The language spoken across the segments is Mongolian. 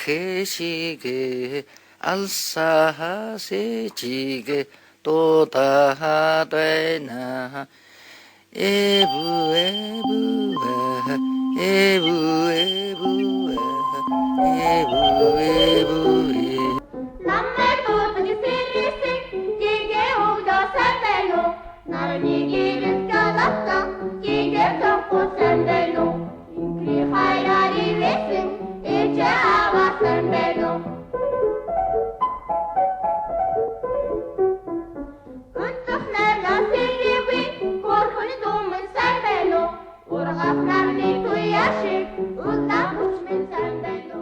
해시게 알사하세지게 또다하되나 에부에부에 에부에부에 에부에부에 Lammeto di sirisi, gige udo sembelo, narnigi riskalata, gige toku sembelo, inkri hayali resim, ice hava sembelo. Untuk nella sirriwi, korkuni dumin sembelo, urgaf narni tuyashi, ulla kushmin sembelo.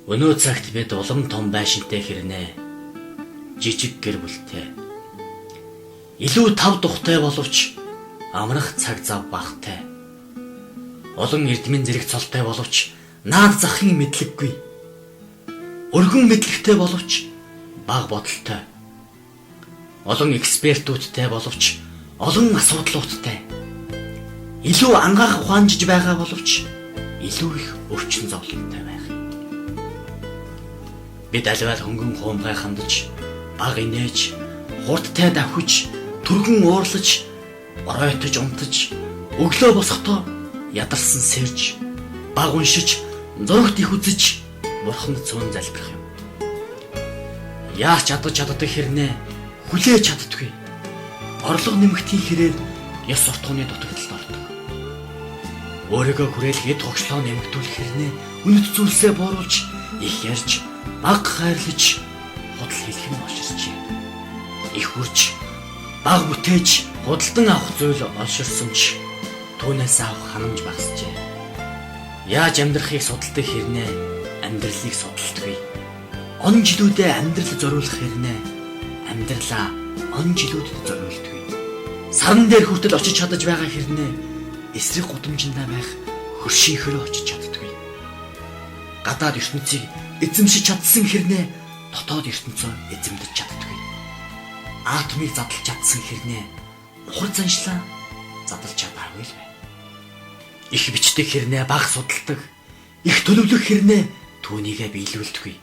Өнөө цагт бид улам том байшинтай хэрнээ. Жижиг гэр бүлтэй. Илүү тав тухтай боловч амрах цаг зав багтай. Олон эрдмийн зэрэг цолтой боловч наад захын мэдлэггүй. Өргөн мэдлэгтэй боловч бага бодолтой. Олон экспертүүдтэй боловч олон асуудлуудтай. Илүү ангаах ухаанжиж байгаа боловч илүү их өвчин зовлонтой байх. Бид аливаа хөнгөн хуумгай хандаж, баг инээж, хурдтай давхиж, түргэн уурлаж, оройтож унтаж, өглөө босохдоо ядарсан сэрж, баг уншиж, зурагт их үзэж, бурханд цөөн залбирах юм. Яаж чаддаг хэрнээ хүлээж чаддгүй. Орлого нэмэгдхийн хэрээр ёс суртахууны дутагдалд ордог. Өөрийгөө хүрээлэхэд тогшлоо нэмэгдүүлэх хэрнээ үнэт зүйлсээ бууруулж, их ярьж, баг хайрлаж, худал хэлэх нь олширчээ. Их үрж, баг бүтээж, худалдан авах зүйл олширсан ч түүнээс авах ханамж багасжээ. Яаж амьдрахыг судалдаг хэрнээ амьдралыг судалдаггүй. Он жилүүдээ амьдрал зориулах хэрнээ амьдралаа он жилүүдэд зориулдаггүй. Саран дээр хүртэл очиж чадаж байгаа хэрнээ эсрэг гудамжиндаа байх хөршийнхөрөө очиж чаддаггүй. Гадаад ертөнцийг эзэмшиж чадсан хэрнээ дотоод ертөнцөө эзэмдэж чаддаггүй. Атомыг задлж чадсан хэрнээ ухар заншлаа задлж чадаагүй л бай. Их бичдэг хэрнээ баг судалдаг, их төлөвлөх хэрнээ түүнийгээ биелүүлдэггүй.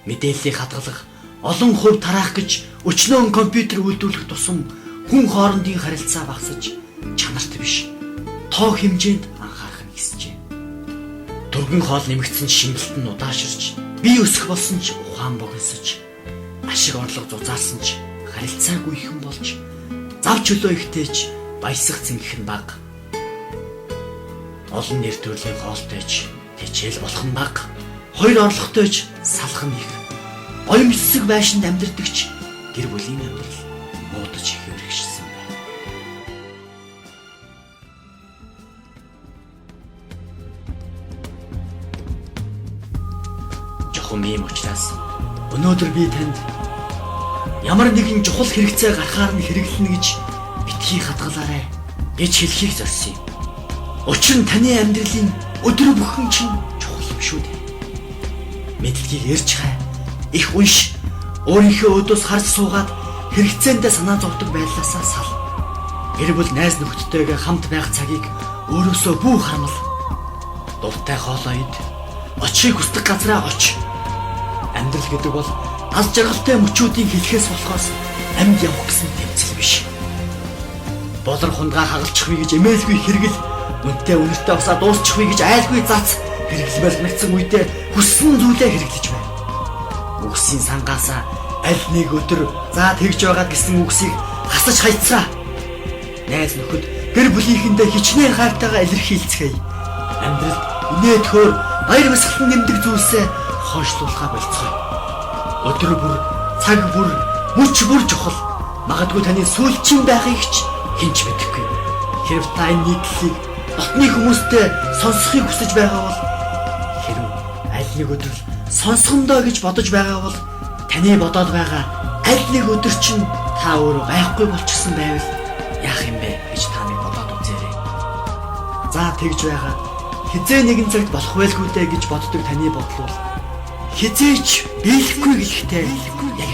Мэдээллийг хадгалах, олон хувь тараах гэж өчнөө компьютер үйлдвэрлэх тусам хүн хоорондын харилцаа багасж чанарт биш, тоо хэмжээнд анхаарах нь хэсжээ. Төргөн хоол нэмэгдсэн шингэлт нь удааширч, бие өсөх болсон ч ухаан богиносож, ашиг орлого зузаарсан ч харилцаагүй хэн болж, зав чөлөө ихтэйч баясах зингэх нь баг. Олон нэр төрлийн хоолтойч тэжээл болох нь баг. Хоёр орлоготойч салах нь их. Оюмсэг байшинд амьдардагч гэр бүлийн амьдрал муудаж хэвэрхшсэн байна. Жохон юм учраас өнөөдөр би танд ямар нэгэн чухал хэрэгцээ гарахаар нь хэрэглэнэ гэж битгий хадгалаарай гэж хэлхийг зорьсон юм. Учир нь таны амьдралын өдөр бүхэн чинь чухал юм шүү дээ. Мэдлэгийг ярьж хай, их унш, өөрийнхөө өдөөс харж суугаад хэрэгцээндээ санаа зовдөг байдлаасаа сал. Гэр бүл найз нөхдөдтэйгээ хамт байх цагийг өөрөөсөө бүү хармал. Дуртай хоолоо ид, очийг хүсдэг газраа оч. Амьдрал гэдэг бол аз жаргалтай мөчүүдийн хэлхээс болохоос амьд явах гэсэн тэмцэл биш. Болор хунгаа хагалчихвэ гэж эмээлгүй хэрэгэл, үнтэй үнэртэй усаа дуусчихвэ гэж айлгүй зац хэрэглэмэл нэгцэн үедээ хүссэн зүйлээ хэрэглэж байна. Үгсийн сангаасаа аль нэг өдөр за тэгж байгаа гэсэн үгсийг хасаж хайцраа. Найз нөхөд гэр бүлийнхэндээ хичнээн хайртайгаа илэрхийлцгээе. Амьдралд инээдхөөр баяр баясгалан нэмдэг зүйлсээ хойшлуулахаа болцгоё. Өдөр бүр, цаг бүр, мөч бүр чухал. Магадгүй таны сүүлчийн байхыг ч хинч мэдэхгүй. Хэрв та энэ нийтлэлийг дотны хүмүүстэй сонсохыг хүсэж байгаа бол хэрв аль нэг өдөр сонсгондоо гэж бодож байгаа бол таны бодоод байгаа аль нэг өдөр чинь та өөрөө байхгүй болчихсон байвал яах юм бэ гэж та нэг бодоод үзээрэй. За тэгж байгаа хизээ нэгэн цагт болох байлгүй дээ гэж боддог таны бодол бол хизээч биелэхгүй гэлэхтэй яг